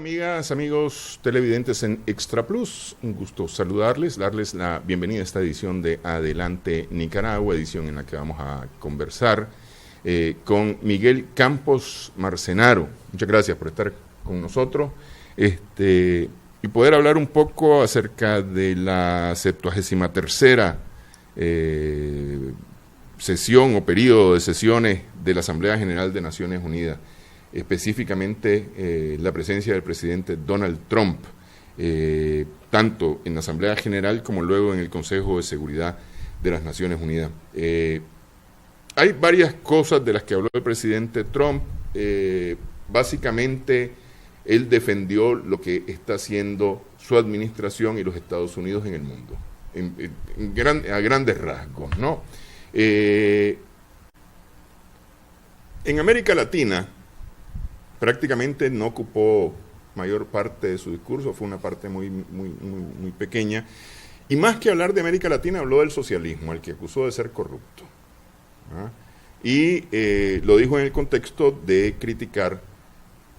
amigas, amigos televidentes en Extra Plus? Un gusto saludarles, darles la bienvenida a esta edición de Adelante Nicaragua, edición en la que vamos a conversar con Miguel Campos Marcenaro. Muchas gracias por estar con nosotros y poder hablar un poco acerca de la 73ª sesión o periodo de sesiones de la Asamblea General de Naciones Unidas, específicamente la presencia del presidente Donald Trump, tanto en la Asamblea General como luego en el Consejo de Seguridad de las Naciones Unidas. Hay varias cosas de las que habló el presidente Trump. Básicamente, él defendió lo que está haciendo su administración y los Estados Unidos en el mundo, a grandes rasgos, ¿no? En América Latina prácticamente no ocupó mayor parte de su discurso, fue una parte muy pequeña, y más que hablar de América Latina habló del socialismo, al que acusó de ser corrupto, ¿ah? Y lo dijo en el contexto de criticar,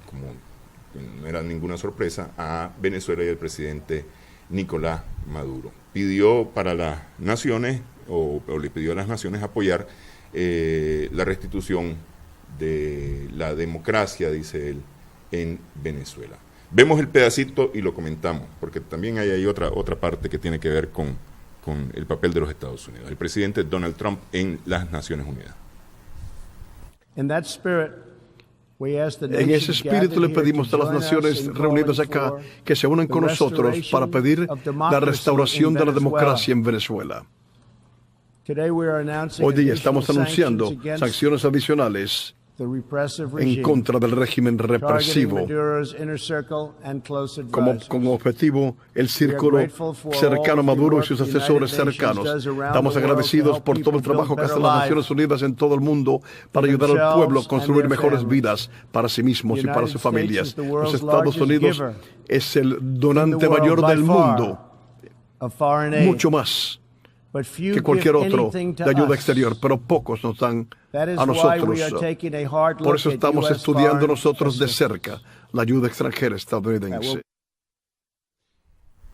como no era ninguna sorpresa, a Venezuela y al presidente Nicolás Maduro. Pidió para las naciones, o le pidió a las naciones apoyar la restitución de la democracia, dice él, en Venezuela. Vemos el pedacito y lo comentamos, porque también hay ahí otra parte que tiene que ver con el papel de los Estados Unidos. El presidente Donald Trump en las Naciones Unidas. En ese espíritu le pedimos a las naciones reunidas acá que se unan con nosotros para pedir la restauración de la democracia en Venezuela. Hoy día estamos anunciando sanciones adicionales en contra del régimen represivo, como objetivo el círculo cercano a Maduro y sus asesores cercanos. Estamos agradecidos por todo el trabajo que hacen las Naciones Unidas en todo el mundo para ayudar al pueblo a construir mejores vidas para sí mismos y para sus familias. Los Estados Unidos es el donante mayor del mundo, mucho más que cualquier otro de ayuda exterior, pero pocos nos dan a nosotros. Por eso estamos estudiando nosotros de cerca la ayuda extranjera estadounidense.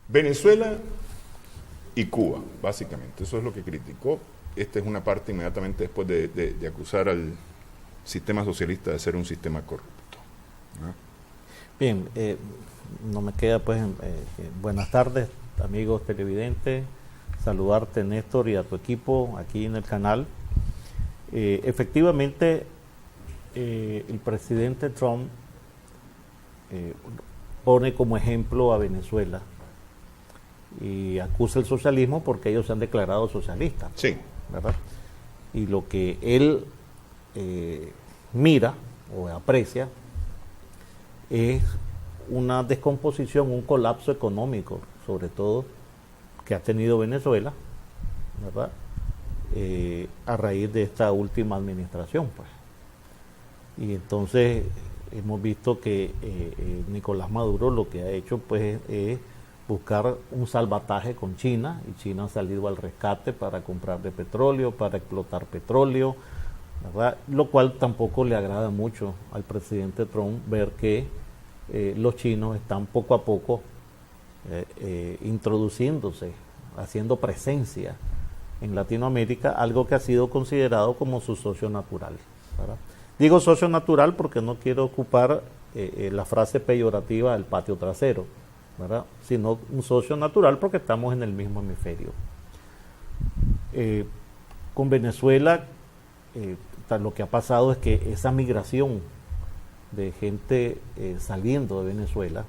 Venezuela y Cuba, básicamente, eso es lo que criticó. Esta es una parte inmediatamente después de acusar al sistema socialista de ser un sistema corrupto, ¿no? Bien, no me queda pues, buenas tardes, amigos televidentes. Saludarte, Néstor, y a tu equipo aquí en el canal. Efectivamente, el presidente Trump pone como ejemplo a Venezuela y acusa el socialismo porque ellos se han declarado socialistas. Sí. ¿Verdad? Y lo que él mira o aprecia es una descomposición, un colapso económico, sobre todo, que ha tenido Venezuela, ¿verdad? A raíz de esta última administración, pues. Y entonces hemos visto que Nicolás Maduro lo que ha hecho, pues, es buscar un salvataje con China, y China ha salido al rescate para comprar de petróleo, para explotar petróleo, ¿verdad? Lo cual tampoco le agrada mucho al presidente Trump ver que los chinos están poco a poco introduciéndose, haciendo presencia en Latinoamérica, algo que ha sido considerado como su socio natural, ¿verdad? Digo socio natural porque no quiero ocupar la frase peyorativa del patio trasero, ¿verdad? Sino un socio natural porque estamos en el mismo hemisferio. Con Venezuela, lo que ha pasado es que esa migración de gente saliendo de Venezuela,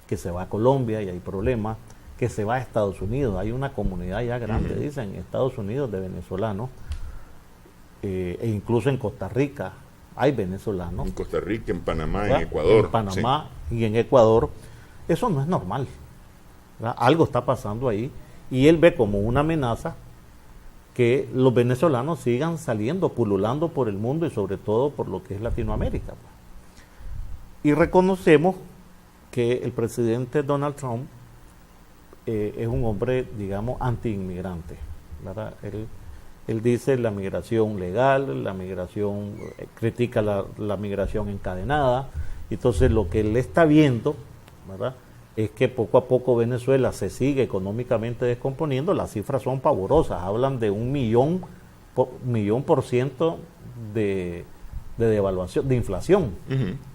que se va a Colombia y hay problemas, que se va a Estados Unidos, hay una comunidad ya grande, dicen, en Estados Unidos de venezolanos, e incluso en Costa Rica hay venezolanos. En Costa Rica, en Panamá, ¿verdad? en Ecuador. En Panamá, sí, y en Ecuador. Eso no es normal, ¿verdad? Algo está pasando ahí, y él ve como una amenaza que los venezolanos sigan saliendo, pululando por el mundo y sobre todo por lo que es Latinoamérica. Y reconocemos que el presidente Donald Trump es un hombre, digamos, anti-inmigrante, ¿verdad? Él dice la migración legal, la migración, critica la migración encadenada, Entonces lo que él está viendo, ¿verdad?, es que poco a poco Venezuela se sigue económicamente descomponiendo. Las cifras son pavorosas, hablan de 1.000.000% de devaluación, de inflación,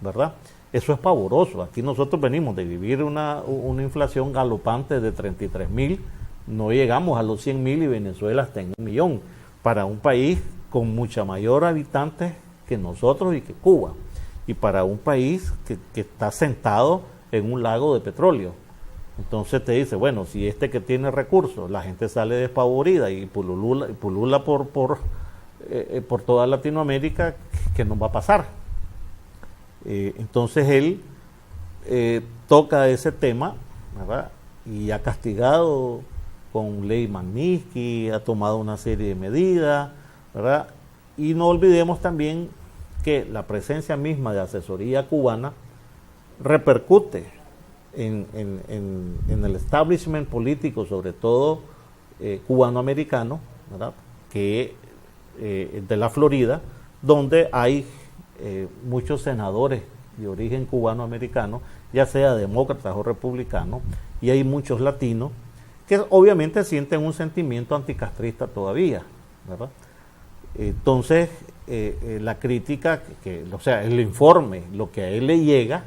¿verdad? Eso es pavoroso. Aquí nosotros venimos de vivir una inflación galopante de 33.000, no llegamos a los 100.000 y Venezuela está en 1.000.000, para un país con mucha mayor habitantes que nosotros y que Cuba, y para un país que está sentado en un lago de petróleo. Entonces te dice, bueno, si este que tiene recursos, la gente sale despavorida y pulula por toda Latinoamérica, ¿qué nos va a pasar? Entonces él toca ese tema, ¿verdad?, y ha castigado con ley Magnitsky, ha tomado una serie de medidas, ¿verdad? Y no olvidemos también que la presencia misma de asesoría cubana repercute en el establishment político, sobre todo cubanoamericano, ¿verdad?, que de la Florida, donde hay muchos senadores de origen cubanoamericano, ya sea demócratas o republicanos, y hay muchos latinos que obviamente sienten un sentimiento anticastrista todavía, ¿verdad? Entonces, la crítica, o sea, el informe, lo que a él le llega,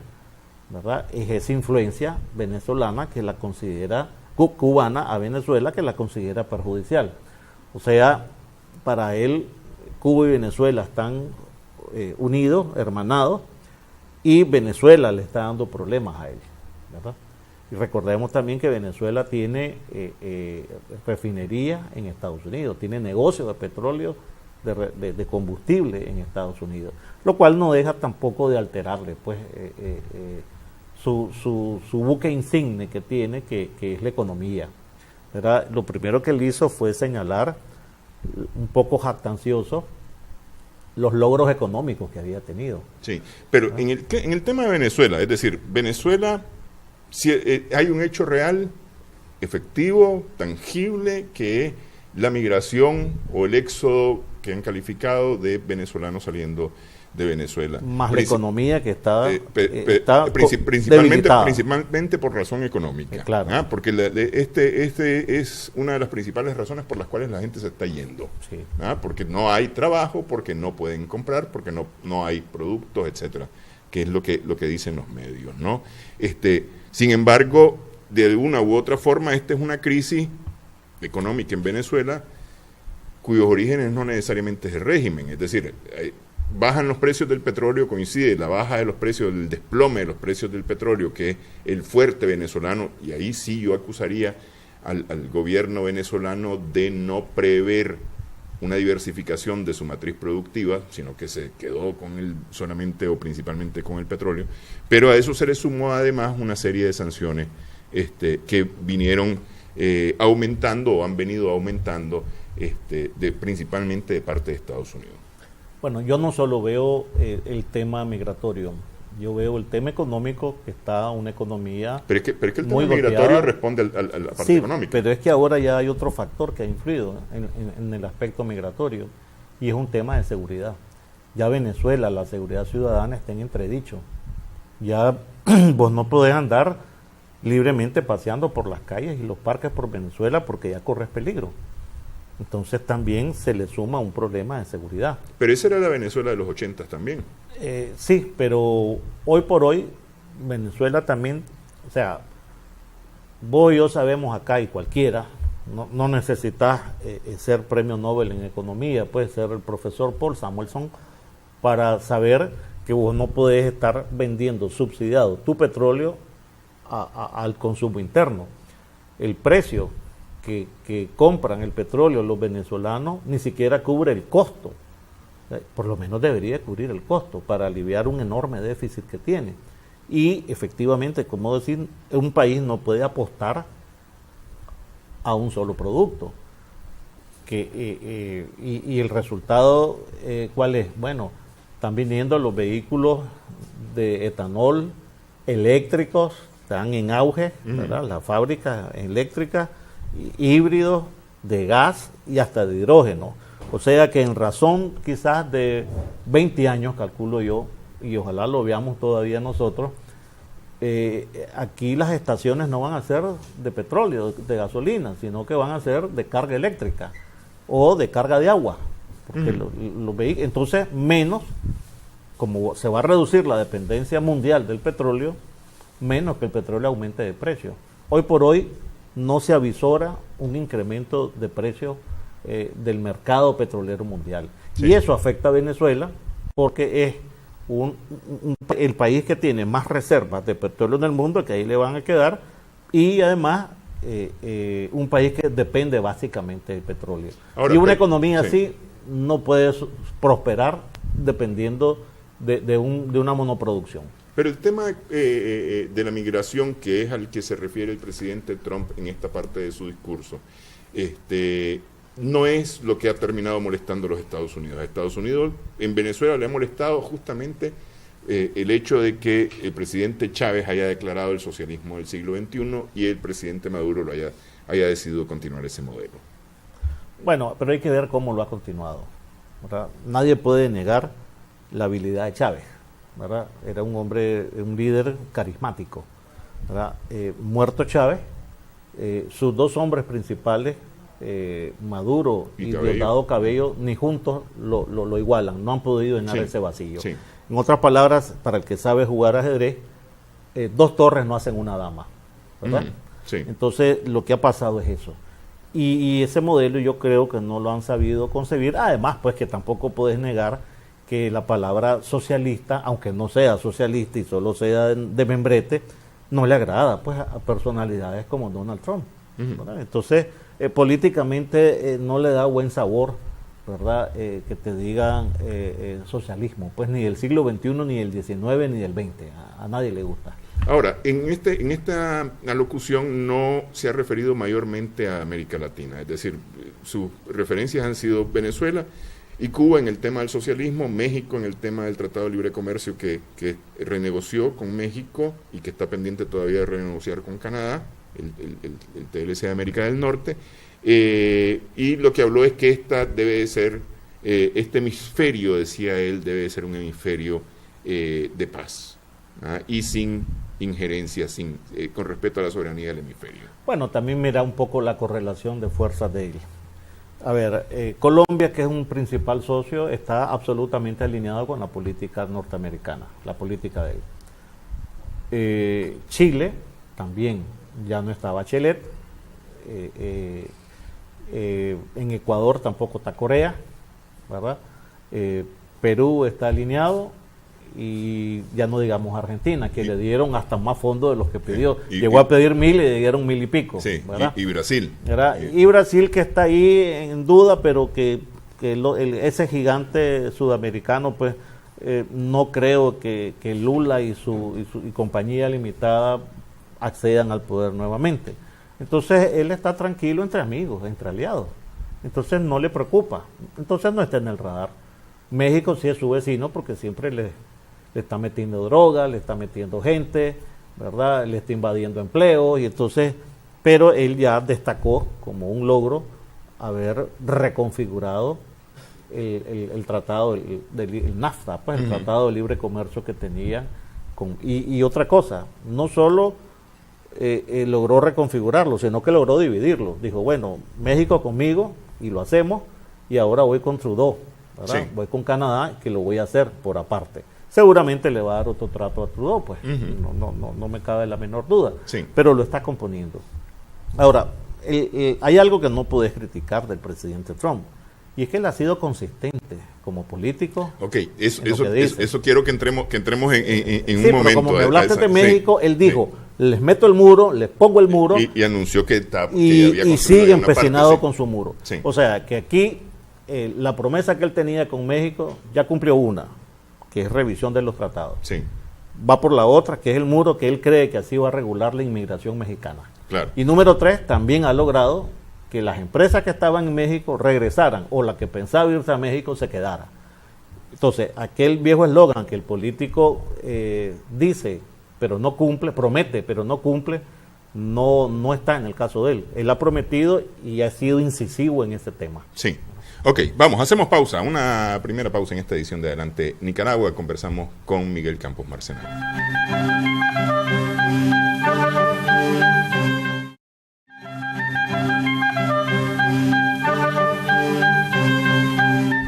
¿verdad?, es esa influencia venezolana que la considera, cubana a Venezuela, que la considera perjudicial. O sea, para él, Cuba y Venezuela están unidos, hermanados, y Venezuela le está dando problemas a él, ¿verdad? Y recordemos también que Venezuela tiene refinería en Estados Unidos, tiene negocio de petróleo, de combustible en Estados Unidos, lo cual no deja tampoco de alterarle pues su buque insigne que tiene, que es la economía, ¿verdad? Lo primero que él hizo fue señalar, un poco jactancioso, los logros económicos que había tenido. Sí, pero en el tema de Venezuela, es decir, Venezuela, si hay un hecho real, efectivo, tangible, que es la migración o el éxodo que han calificado de venezolanos saliendo de Venezuela. Más la economía que está principalmente por razón económica. Claro. Porque este es una de las principales razones por las cuales la gente se está yendo. Sí. Porque no hay trabajo, porque no pueden comprar, porque no hay productos, etcétera, que es lo que dicen los medios, ¿no? Sin embargo, de una u otra forma, esta es una crisis económica en Venezuela cuyos orígenes no necesariamente es el régimen, es decir, bajan los precios del petróleo, coincide la baja de los precios, el desplome de los precios del petróleo, que es el fuerte venezolano, y ahí sí yo acusaría al gobierno venezolano de no prever una diversificación de su matriz productiva, sino que se quedó con solamente o principalmente con el petróleo, pero a eso se le sumó además una serie de sanciones que vinieron aumentando o han venido aumentando principalmente de parte de Estados Unidos. Bueno, yo no solo veo el tema migratorio, yo veo el tema económico, que está una economía pero es que el tema muy migratorio golpeada. responde a la parte Sí, económica. pero es que ahora ya hay otro factor que ha influido en el aspecto migratorio, y es un tema de seguridad. Ya Venezuela, la seguridad ciudadana está en entredicho. Ya vos no podés andar libremente paseando por las calles y los parques por Venezuela porque ya corres peligro. Entonces también se le suma un problema de seguridad. Pero esa era la Venezuela de los 80 también. Sí, pero hoy por hoy Venezuela también, o sea, vos y yo sabemos acá, y cualquiera, no necesitas ser premio Nobel en economía, puedes ser el profesor Paul Samuelson, para saber que vos no podés estar vendiendo subsidiado tu petróleo al consumo interno. El precio que compran el petróleo los venezolanos ni siquiera cubre el costo. Por lo menos debería cubrir el costo para aliviar un enorme déficit que tiene. Y efectivamente, como decir, un país no puede apostar a un solo producto. Y el resultado, ¿cuál es? Bueno, están viniendo los vehículos de etanol eléctricos, están en auge, ¿verdad? Las fábricas eléctricas, híbridos, de gas y hasta de hidrógeno. O sea que en razón quizás de 20 años, calculo yo, y ojalá lo veamos todavía nosotros, aquí las estaciones no van a ser de petróleo, de gasolina, sino que van a ser de carga eléctrica o de carga de agua. Porque entonces menos, como se va a reducir la dependencia mundial del petróleo, menos que el petróleo aumente de precio. Hoy por hoy no se avisora un incremento de precio del mercado petrolero mundial. Sí. Y eso afecta a Venezuela porque es el país que tiene más reservas de petróleo en el mundo, que ahí le van a quedar, y además un país que depende básicamente del petróleo. Ahora, y una economía así no puede prosperar dependiendo de una monoproducción. Pero el tema de la migración, que es al que se refiere el presidente Trump en esta parte de su discurso, no es lo que ha terminado molestando a los Estados Unidos. A Estados Unidos, en Venezuela le ha molestado justamente el hecho de que el presidente Chávez haya declarado el socialismo del siglo XXI y el presidente Maduro haya decidido continuar ese modelo. Bueno, pero hay que ver cómo lo ha continuado, ¿verdad? Nadie puede negar la habilidad de Chávez, ¿verdad? Era un hombre, un líder carismático, ¿verdad? Muerto Chávez, sus dos hombres principales, Maduro y Diosdado Cabello, ni juntos lo igualan, no han podido llenar ese vacío. Sí. En otras palabras, para el que sabe jugar ajedrez, dos torres no hacen una dama, ¿verdad? Sí. Entonces, lo que ha pasado es eso. Y ese modelo yo creo que no lo han sabido concebir. Además, pues que tampoco puedes negar que la palabra socialista, aunque no sea socialista y solo sea de membrete, no le agrada pues a personalidades como Donald Trump, ¿verdad? Entonces, políticamente no le da buen sabor, ¿verdad? Que te digan socialismo, pues ni del siglo XXI, ni del XIX, ni del XX, a nadie le gusta. Ahora, en esta alocución no se ha referido mayormente a América Latina, es decir, sus referencias han sido Venezuela y Cuba en el tema del socialismo, México en el tema del Tratado de Libre Comercio que renegoció con México y que está pendiente todavía de renegociar con Canadá, el TLC de América del Norte, y lo que habló es que este hemisferio, decía él, debe ser un hemisferio de paz, y sin injerencia, con respecto a la soberanía del hemisferio. Bueno, también mira un poco la correlación de fuerzas de él. A ver, Colombia, que es un principal socio, está absolutamente alineado con la política norteamericana, la política de él. Chile también, ya no está Bachelet. En Ecuador tampoco está Corea, ¿verdad? Perú está alineado. Y ya no digamos Argentina, que le dieron hasta más fondos de los que pidió. Llegó a pedir 1.000 y le dieron 1.000 y pico. Sí, y Brasil. Y Brasil, que está ahí en duda, pero que ese gigante sudamericano, pues no creo que Lula y compañía limitada accedan al poder nuevamente. Entonces él está tranquilo entre amigos, entre aliados. Entonces no le preocupa. Entonces no está en el radar. México sí es su vecino porque siempre le está metiendo droga, le está metiendo gente, ¿verdad? Le está invadiendo empleos, y entonces, pero él ya destacó como un logro haber reconfigurado el tratado, el NAFTA, pues el Tratado de Libre Comercio que tenía. Y otra cosa, no solo logró reconfigurarlo, sino que logró dividirlo. Dijo, bueno, México conmigo, y lo hacemos, y ahora voy con Trudeau, ¿verdad? Sí. Voy con Canadá, que lo voy a hacer por aparte. Seguramente le va a dar otro trato a Trudeau, pues no me cabe la menor duda, pero lo está componiendo. Ahora, hay algo que no puedes criticar del presidente Trump, y es que él ha sido consistente como político. Ok, eso quiero que entremos en un momento. Pero como me hablaste de México, él dijo, les meto el muro, les pongo el muro, y anunció que y sigue empecinado con su muro. Sí. O sea, que aquí la promesa que él tenía con México ya cumplió una, que es revisión de los tratados. Sí. Va por la otra, que es el muro, que él cree que así va a regular la inmigración mexicana. Claro. Y número 3, también ha logrado que las empresas que estaban en México regresaran, o la que pensaba irse a México se quedara. Entonces, aquel viejo eslogan que el político dice, pero no cumple, promete, pero no cumple, no está en el caso de él. Él ha prometido y ha sido incisivo en ese tema. Sí. Ok, vamos, hacemos pausa, una primera pausa en esta edición de Adelante Nicaragua. Conversamos con Miguel Campos Marcenaro.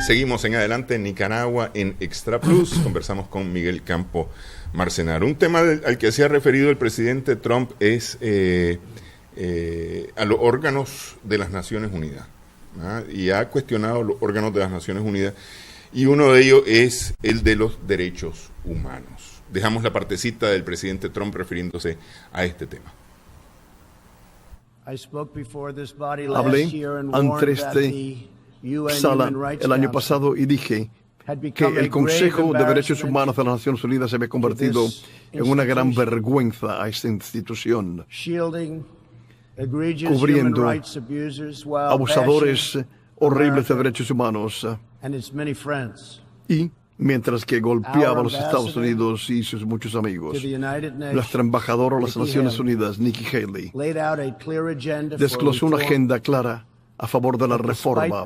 Seguimos en Adelante Nicaragua en Extra Plus. Conversamos con Miguel Campos Marcenaro. Un tema al que se ha referido el presidente Trump es a los órganos de las Naciones Unidas. Y ha cuestionado los órganos de las Naciones Unidas, y uno de ellos es el de los derechos humanos. Dejamos la partecita del presidente Trump refiriéndose a este tema. Hablé ante esta sala el año pasado y dije que el Consejo de Derechos Humanos de las Naciones Unidas se había convertido en una gran vergüenza a esta institución, cubriendo abusadores horribles de derechos humanos, y mientras que golpeaba a los Estados Unidos y sus muchos amigos. Nuestra embajadora de las Naciones Unidas, Nikki Haley, desglosó una agenda clara a favor de la reforma.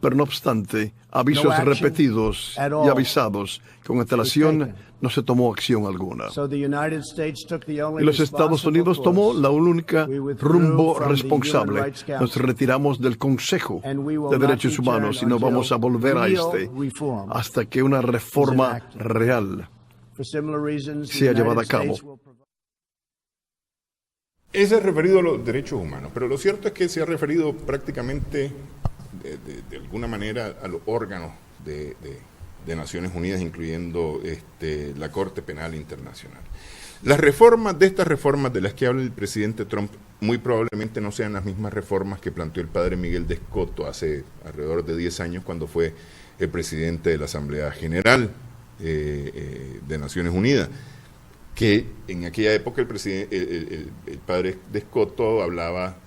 Pero no obstante, avisos repetidos y avisados con antelación, no se tomó acción alguna. Y los Estados Unidos tomó la única rumbo responsable. Nos retiramos del Consejo de Derechos Humanos y no vamos a volver a este hasta que una reforma real sea llevada a cabo. Ese es referido a los derechos humanos, pero lo cierto es que se ha referido prácticamente de alguna manera a los órganos de Naciones Unidas, incluyendo la Corte Penal Internacional. Las reformas de estas reformas de las que habla el presidente Trump muy probablemente no sean las mismas reformas que planteó el padre Miguel de Escoto hace alrededor de 10 años cuando fue el presidente de la Asamblea General de Naciones Unidas, que en aquella época el padre de Escoto hablaba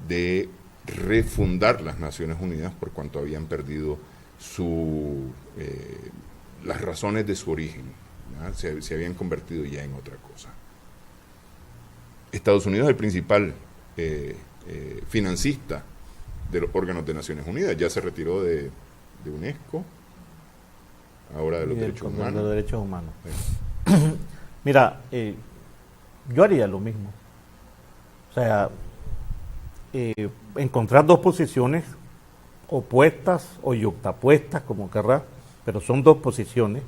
de refundar las Naciones Unidas por cuanto habían perdido las razones de su origen, se habían convertido ya en otra cosa. Estados Unidos es el principal financista de los órganos de Naciones Unidas, ya se retiró de UNESCO, ahora de los derechos humanos. De los derechos humanos. Sí. Mira, yo haría lo mismo. O sea, encontrar dos posiciones opuestas o yuxtapuestas, como querrás, pero son dos posiciones.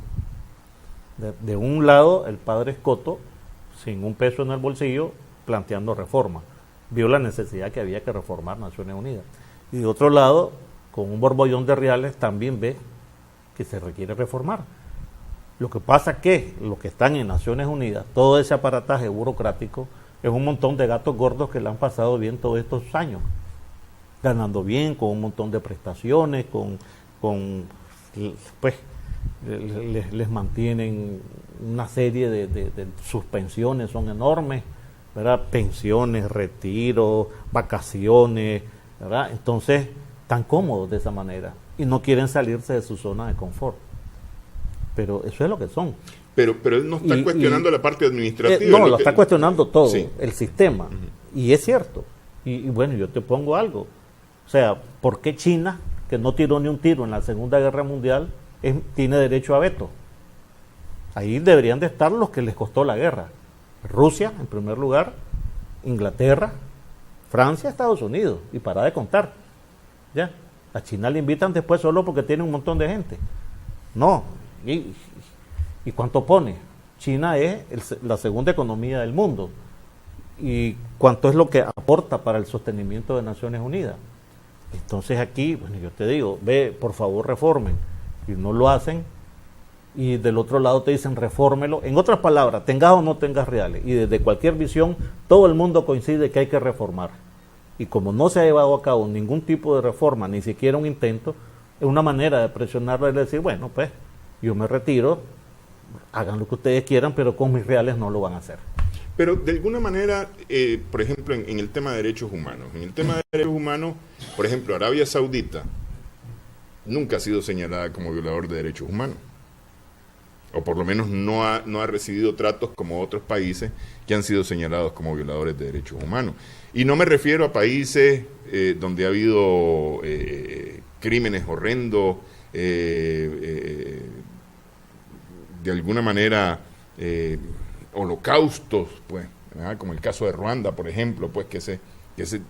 De un lado, el padre Escoto, sin un peso en el bolsillo, planteando reforma. Vio la necesidad que había que reformar Naciones Unidas. Y de otro lado, con un borbollón de reales, también ve que se requiere reformar. Lo que pasa es que los que están en Naciones Unidas, todo ese aparataje burocrático, es un montón de gatos gordos que le han pasado bien todos estos años, ganando bien, con un montón de prestaciones, pues les mantienen una serie de sus pensiones, son enormes, ¿verdad? Pensiones, retiro, vacaciones, ¿verdad? Entonces, tan cómodos de esa manera y no quieren salirse de su zona de confort. Pero eso es lo que son. Pero él no está cuestionando la parte administrativa. No, lo está cuestionando todo, sí, el sistema. Uh-huh. Y es cierto. Y bueno, yo te pongo algo. O sea, ¿por qué China, que no tiró ni un tiro en la Segunda Guerra Mundial, tiene derecho a veto? Ahí deberían de estar los que les costó la guerra. Rusia, en primer lugar, Inglaterra, Francia, Estados Unidos, y para de contar. ¿Ya? A China le invitan después solo porque tiene un montón de gente. No. ¿Y cuánto pone? China es la segunda economía del mundo. ¿Y cuánto es lo que aporta para el sostenimiento de Naciones Unidas? Entonces aquí, bueno, yo te digo, por favor, reformen. Y no lo hacen, y del otro lado te dicen refórmelo. En otras palabras, tengas o no tengas reales. Y desde cualquier visión, todo el mundo coincide que hay que reformar. Y como no se ha llevado a cabo ningún tipo de reforma, ni siquiera un intento, es una manera de presionarla y decir, bueno, pues, yo me retiro, hagan lo que ustedes quieran, pero con mis reales no lo van a hacer. Pero de alguna manera, por ejemplo, en el tema de derechos humanos, por ejemplo, Arabia Saudita nunca ha sido señalada como violador de derechos humanos. o por lo menos no ha recibido tratos como otros países que han sido señalados como violadores de derechos humanos. Y no me refiero a países donde ha habido crímenes horrendos, de alguna manera holocaustos, pues, ¿verdad? Como el caso de Ruanda, por ejemplo, pues que ese es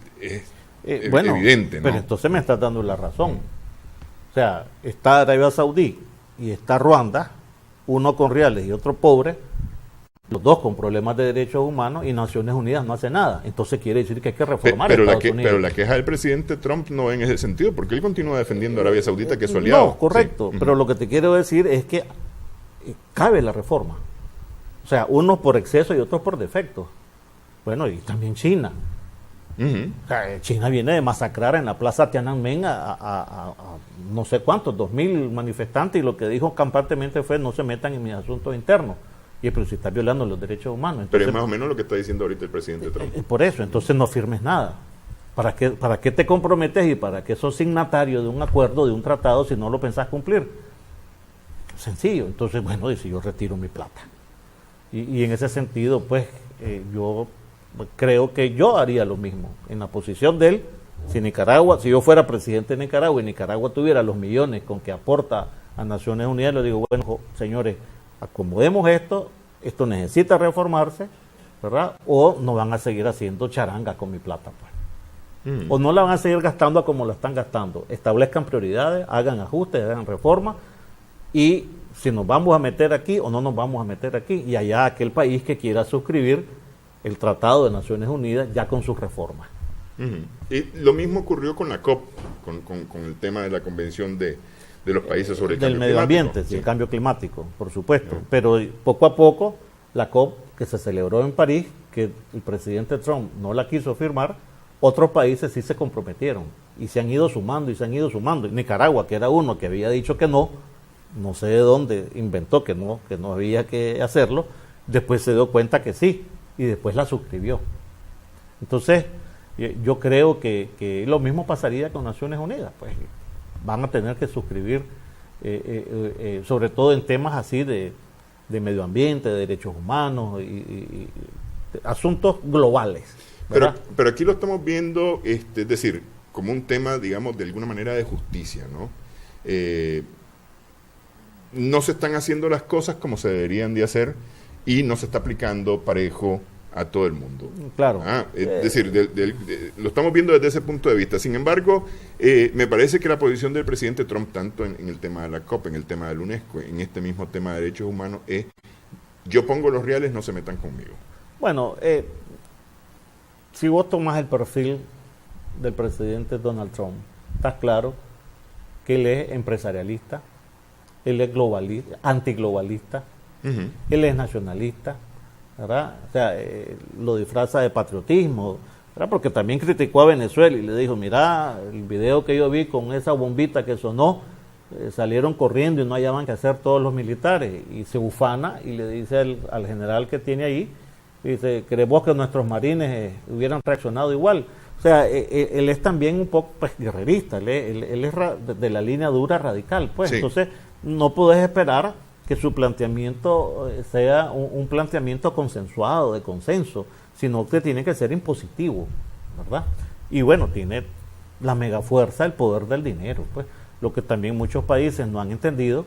bueno, evidente, ¿no? Pero entonces me estás dando la razón. O sea, está Arabia Saudí y está Ruanda, uno con reales y otro pobre, los dos con problemas de derechos humanos, y Naciones Unidas no hace nada. Entonces quiere decir que hay que reformar Estados Unidos. Pero la queja del presidente Trump no va en ese sentido, porque él continúa defendiendo a Arabia Saudita, que es su aliado. No, correcto, sí. Pero lo que te quiero decir es que cabe la reforma. O sea, unos por exceso y otros por defecto. Bueno, y también China. O sea, China viene de masacrar en la plaza Tiananmen a no sé cuántos, 2.000 manifestantes, y lo que dijo campantemente fue: no se metan en mis asuntos internos. Y pero si está violando los derechos humanos. Entonces, pero es más o menos lo que está diciendo ahorita el presidente Trump. Por eso, entonces no firmes nada. ¿Para qué te comprometes y para qué sos signatario de un acuerdo, de un tratado, si no lo pensás cumplir? Sencillo. Entonces, bueno, dice: yo retiro mi plata. Y en ese sentido, pues, yo creo que yo haría lo mismo en la posición de él. Si yo fuera presidente de Nicaragua y Nicaragua tuviera los millones con que aporta a Naciones Unidas, le digo: bueno, señores, acomodemos esto necesita reformarse, ¿verdad? O no van a seguir haciendo charanga con mi plata, pues. O no la van a seguir gastando como la están gastando. Establezcan prioridades, hagan ajustes, hagan reformas, y si nos vamos a meter aquí o no nos vamos a meter aquí, y allá aquel país que quiera suscribir el Tratado de Naciones Unidas ya con sus reformas. Y lo mismo ocurrió con la COP, con el tema de la Convención de los países sobre el cambio climático. Del medio ambiente, sí, el cambio climático, por supuesto. Pero poco a poco, la COP que se celebró en París, que el presidente Trump no la quiso firmar, otros países sí se comprometieron y se han ido sumando y se han ido sumando. Nicaragua, que era uno que había dicho que no sé de dónde inventó que no había que hacerlo, después se dio cuenta que sí, y después la suscribió. Entonces, yo creo que lo mismo pasaría con Naciones Unidas, pues van a tener que suscribir, sobre todo en temas así de medio ambiente, de derechos humanos y asuntos globales. Pero aquí lo estamos viendo, es decir, como un tema, digamos, de alguna manera de justicia, ¿no? No se están haciendo las cosas como se deberían de hacer y no se está aplicando parejo a todo el mundo. Claro. Es decir, lo estamos viendo desde ese punto de vista. Sin embargo, me parece que la posición del presidente Trump, tanto en el tema de la COP, en el tema de la UNESCO, en este mismo tema de derechos humanos, es: yo pongo los reales, no se metan conmigo. Bueno, si vos tomás el perfil del presidente Donald Trump, estás claro que él es empresarialista, él es globalista, antiglobalista, él es nacionalista, ¿verdad? O sea, lo disfraza de patriotismo, ¿verdad? Porque también criticó a Venezuela y le dijo: mira, el video que yo vi con esa bombita que sonó, salieron corriendo y no hallaban qué hacer todos los militares, y se ufana y le dice al general que tiene ahí, dice: ¿crees vos que nuestros marines hubieran reaccionado igual? O sea, él es también un poco, pues, guerrerista, él es de la línea dura radical, pues. Sí. Entonces no podés esperar que su planteamiento sea un planteamiento consensuado, de consenso, sino que tiene que ser impositivo, ¿verdad? Y bueno, tiene la megafuerza, el poder del dinero, pues. Lo que también muchos países no han entendido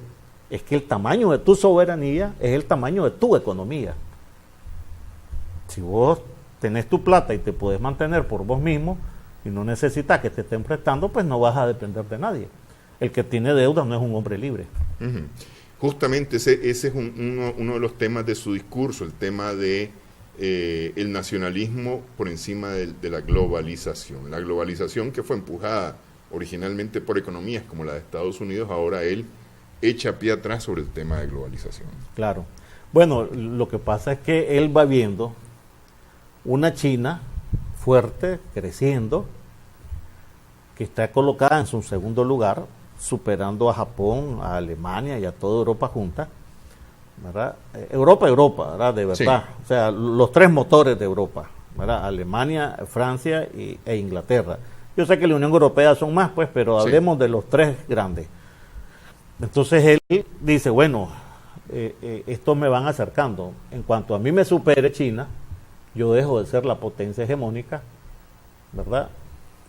es que el tamaño de tu soberanía es el tamaño de tu economía. Si vos tenés tu plata y te podés mantener por vos mismo y no necesitas que te estén prestando, pues no vas a depender de nadie. El que tiene deuda no es un hombre libre. Justamente ese es uno de los temas de su discurso, el tema de el nacionalismo por encima de la globalización. La globalización que fue empujada originalmente por economías como la de Estados Unidos, ahora él echa pie atrás sobre el tema de globalización. Claro. Bueno, lo que pasa es que él va viendo una China fuerte, creciendo, que está colocada en su segundo lugar, superando a Japón, a Alemania y a toda Europa junta, ¿verdad? Europa, ¿verdad? De verdad. Sí. O sea, los tres motores de Europa, ¿verdad? Alemania, Francia e Inglaterra. Yo sé que la Unión Europea son más, pues, pero hablemos de los tres grandes. Entonces él dice: bueno, estos me van acercando. En cuanto a mí me supere China, yo dejo de ser la potencia hegemónica, ¿verdad?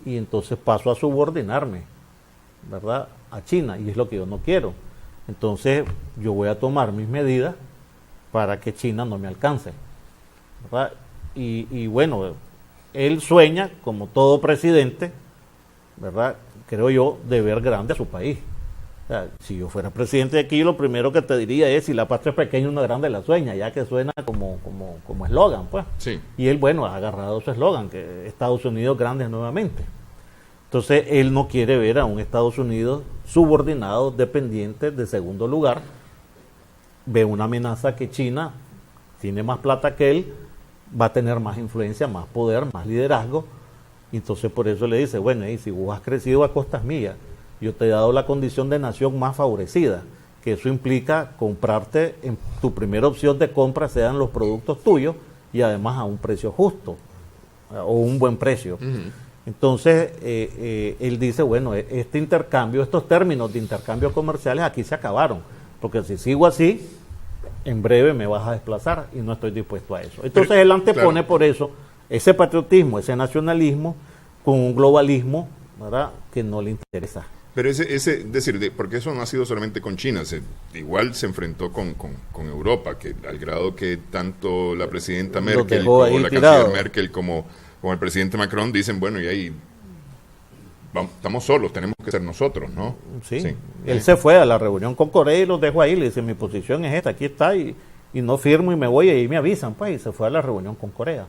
Y entonces paso a subordinarme, ¿verdad?, a China, y es lo que yo no quiero. Entonces yo voy a tomar mis medidas para que China no me alcance, ¿verdad? Y bueno, él sueña, como todo presidente, ¿verdad?, creo yo, de ver grande a su país. O sea, si yo fuera presidente de aquí, lo primero que te diría es: si la patria es pequeña, una grande la sueña, ya que suena como eslogan, pues. Sí. Y él, bueno, ha agarrado su eslogan, que Estados Unidos grande nuevamente. Entonces, él no quiere ver a un Estados Unidos subordinado, dependiente, de segundo lugar. Ve una amenaza que China tiene más plata que él, va a tener más influencia, más poder, más liderazgo. Y entonces por eso le dice: bueno, y si vos has crecido a costas mías, yo te he dado la condición de nación más favorecida, que eso implica comprarte, en tu primera opción de compra sean los productos tuyos, y además a un precio justo, o un buen precio. Uh-huh. Entonces, él dice: bueno, este intercambio, estos términos de intercambio comerciales aquí se acabaron, porque si sigo así, en breve me vas a desplazar, y no estoy dispuesto a eso. Entonces él antepone, claro, por eso ese patriotismo, ese nacionalismo, con un globalismo, ¿verdad?, que no le interesa. Pero es decir, porque eso no ha sido solamente con China, igual se enfrentó con Europa, que al grado que tanto la presidenta Merkel como la canciller Merkel como el presidente Macron dicen: bueno, y ahí estamos solos, tenemos que ser nosotros, ¿no? Sí. Él se fue a la reunión con Corea y los dejó ahí, le dice: mi posición es esta, aquí está, y no firmo y me voy, y ahí me avisan, pues, y se fue a la reunión con Corea.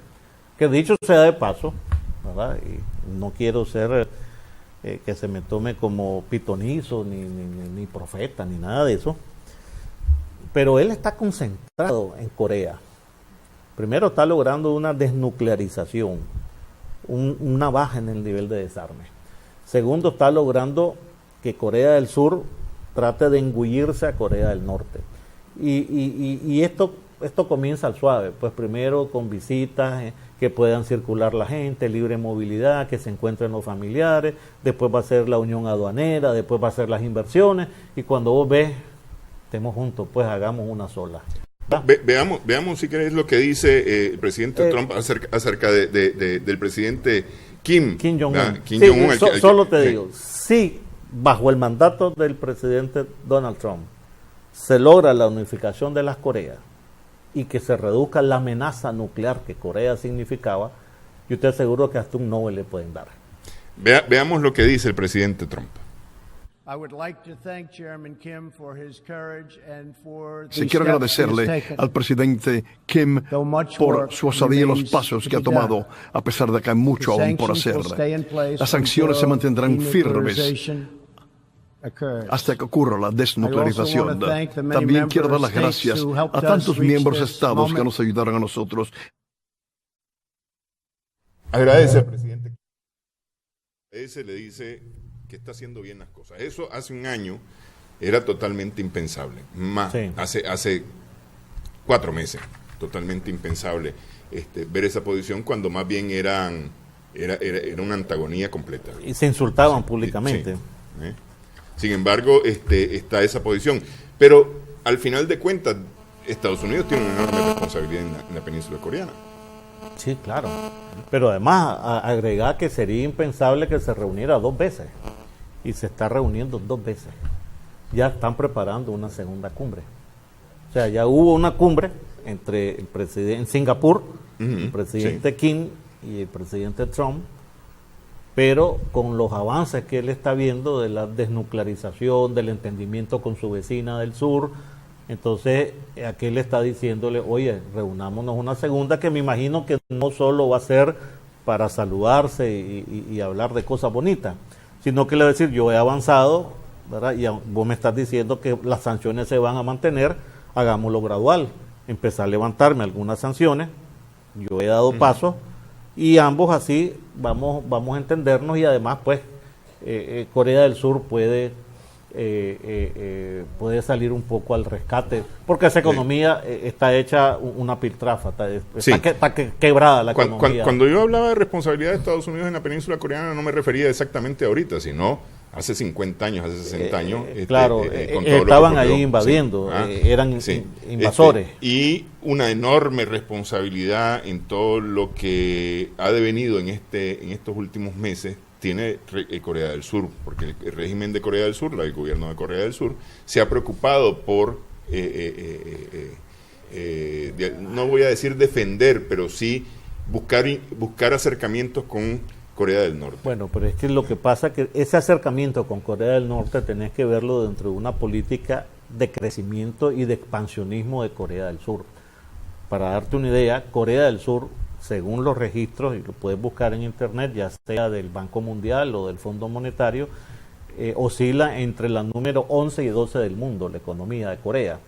Que dicho sea de paso, ¿verdad?, y no quiero ser que se me tome como pitonizo, ni profeta, ni nada de eso, pero él está concentrado en Corea. Primero, está logrando una desnuclearización, una baja en el nivel de desarme. Segundo, está logrando que Corea del Sur trate de engullirse a Corea del Norte. Y esto comienza al suave, pues primero con visitas, que puedan circular la gente, libre movilidad, que se encuentren los familiares, después va a ser la unión aduanera, después va a ser las inversiones, y cuando vos ves, estemos juntos, pues hagamos una sola. Veamos si querés lo que dice el presidente Trump acerca del presidente Kim Jong-un. Sí, solo te digo, si bajo el mandato del presidente Donald Trump se logra la unificación de las Coreas y que se reduzca la amenaza nuclear que Corea significaba, yo te aseguro que hasta un Nobel le pueden dar. Veamos lo que dice el presidente Trump. Sí, quiero agradecerle al presidente Kim por su osadía y los pasos que ha tomado, a pesar de que hay mucho aún por hacer. Las sanciones se mantendrán firmes hasta que ocurra la desnuclearización. También quiero dar las gracias a tantos miembros de estados que nos ayudaron a nosotros. Agradece al presidente. Ese le dice que está haciendo bien las cosas. Eso hace un año era totalmente impensable. Hace 4 meses, totalmente impensable ver esa posición, cuando más bien era una antagonía completa. Y se insultaban públicamente. Sí. Sin embargo, está esa posición. Pero al final de cuentas, Estados Unidos tiene una enorme responsabilidad en la península coreana. Sí, claro. Pero además, agregar que sería impensable que se reuniera 2 veces. Y se está reuniendo 2 veces. Ya están preparando una segunda cumbre. O sea, ya hubo una cumbre entre el presidente en Singapur, el presidente Kim y el presidente Trump, pero con los avances que él está viendo de la desnuclearización, del entendimiento con su vecina del sur, entonces aquel está diciéndole: oye, reunámonos una segunda, que me imagino que no solo va a ser para saludarse y hablar de cosas bonitas, sino que le va a decir: yo he avanzado, ¿verdad?, y vos me estás diciendo que las sanciones se van a mantener, hagámoslo gradual, empezar a levantarme algunas sanciones, yo he dado pasos, y ambos así vamos a entendernos, y además pues Corea del Sur puede salir un poco al rescate, porque esa economía está hecha una piltrafa, está quebrada la economía. Cuando yo hablaba de responsabilidad de Estados Unidos en la península coreana, no me refería exactamente ahorita, sino hace 50 años, hace 60 años. Claro, con todo estaban ahí invadiendo, eran invasores. Y una enorme responsabilidad en todo lo que ha devenido en estos últimos meses tiene Corea del Sur, porque el régimen de Corea del Sur, el gobierno de Corea del Sur, se ha preocupado por, no voy a decir defender, pero sí buscar acercamientos con Corea del Norte. Bueno, pero es que lo que pasa es que ese acercamiento con Corea del Norte tenés que verlo dentro de una política de crecimiento y de expansionismo de Corea del Sur. Para darte una idea, Corea del Sur, según los registros, y lo puedes buscar en internet, ya sea del Banco Mundial o del Fondo Monetario, oscila entre la número 11 y 12 del mundo, la economía de Corea,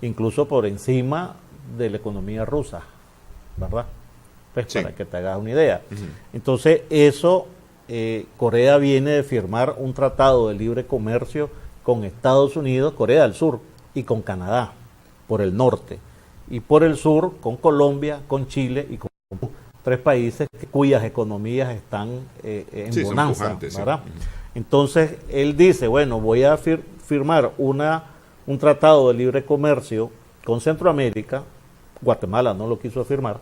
incluso por encima de la economía rusa, ¿verdad? Pues sí, para que te hagas una idea. Entonces, eso, Corea viene de firmar un tratado de libre comercio con Estados Unidos, Corea del Sur, y con Canadá, por el norte, y por el sur, con Colombia, con Chile y con 3 países cuyas economías están en bonanza, ¿verdad? Entonces, él dice, bueno, voy a firmar un tratado de libre comercio con Centroamérica. Guatemala no lo quiso firmar,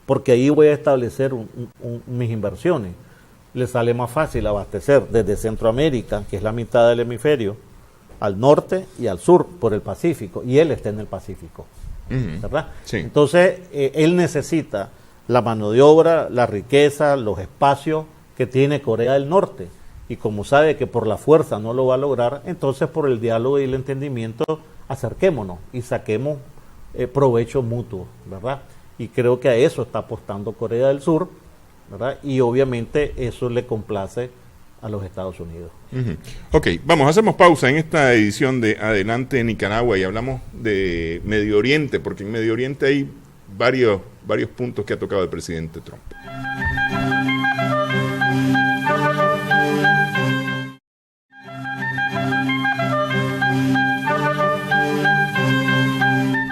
porque ahí voy a establecer mis inversiones. Le sale más fácil abastecer desde Centroamérica, que es la mitad del hemisferio, al norte y al sur, por el Pacífico, y él está en el Pacífico, ¿verdad? Sí. Entonces, él necesita la mano de obra, la riqueza, los espacios que tiene Corea del Norte, y como sabe que por la fuerza no lo va a lograr, entonces por el diálogo y el entendimiento acerquémonos y saquemos provecho mutuo, ¿verdad? Y creo que a eso está apostando Corea del Sur, ¿verdad? Y obviamente eso le complace a los Estados Unidos. Ok, hacemos pausa en esta edición de Adelante Nicaragua y hablamos de Medio Oriente, porque en Medio Oriente hay varios puntos que ha tocado el presidente Trump.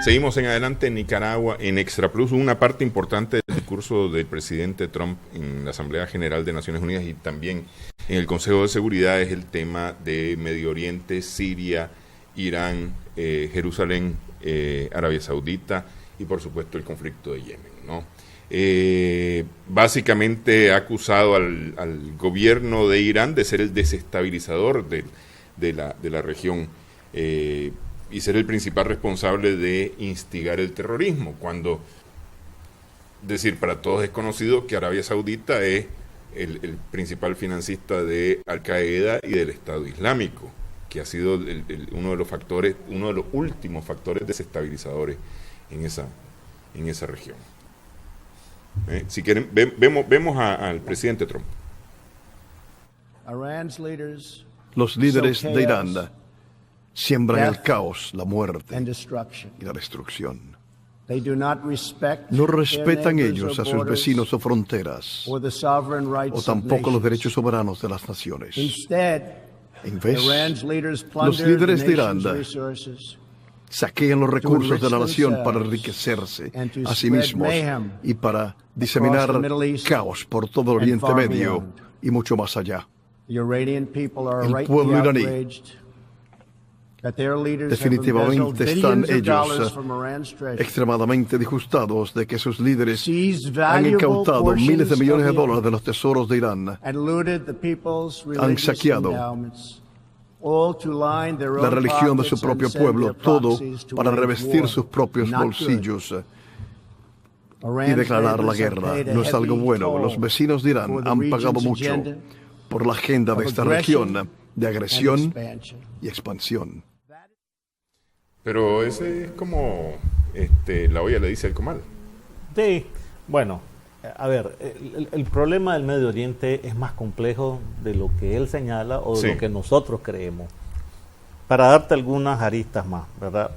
Seguimos en Adelante en Nicaragua, en Extra Plus. Una parte importante del discurso del presidente Trump en la Asamblea General de Naciones Unidas y también en el Consejo de Seguridad es el tema de Medio Oriente, Siria, Irán, Jerusalén, Arabia Saudita y por supuesto el conflicto de Yemen, ¿no? Básicamente ha acusado al gobierno de Irán de ser el desestabilizador de la región y ser el principal responsable de instigar el terrorismo, cuando, para todos es conocido que Arabia Saudita es el principal financista de Al-Qaeda y del Estado Islámico, que ha sido uno de los últimos factores desestabilizadores en esa región. Si quieren, vemos al presidente Trump. Los líderes de Irán siembran el caos, la muerte y la destrucción. No respetan ellos a sus vecinos o fronteras, o tampoco los derechos soberanos de las naciones. En vez, los líderes de Irán saquean los recursos de la nación para enriquecerse a sí mismos y para diseminar caos por todo el Oriente Medio y mucho más allá. El pueblo iraní definitivamente están ellos extremadamente disgustados de que sus líderes han incautado miles de millones de dólares de los tesoros de Irán, han saqueado la religión de su propio pueblo, todo para revestir sus propios bolsillos y declarar la guerra. No es algo bueno. Los vecinos de Irán han pagado mucho por la agenda de esta región de agresión y expansión. Pero ese es como la olla le dice al comal. Sí, bueno, a ver, el problema del Medio Oriente es más complejo de lo que él señala o de lo que nosotros creemos. Para darte algunas aristas más, ¿verdad?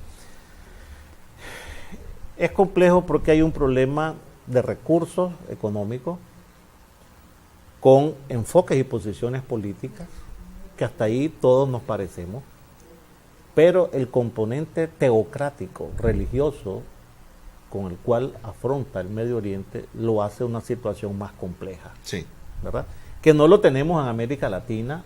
Es complejo porque hay un problema de recursos económicos con enfoques y posiciones políticas que hasta ahí todos nos parecemos, pero el componente teocrático, religioso, con el cual afronta el Medio Oriente, lo hace una situación más compleja. Sí. ¿Verdad? Que no lo tenemos en América Latina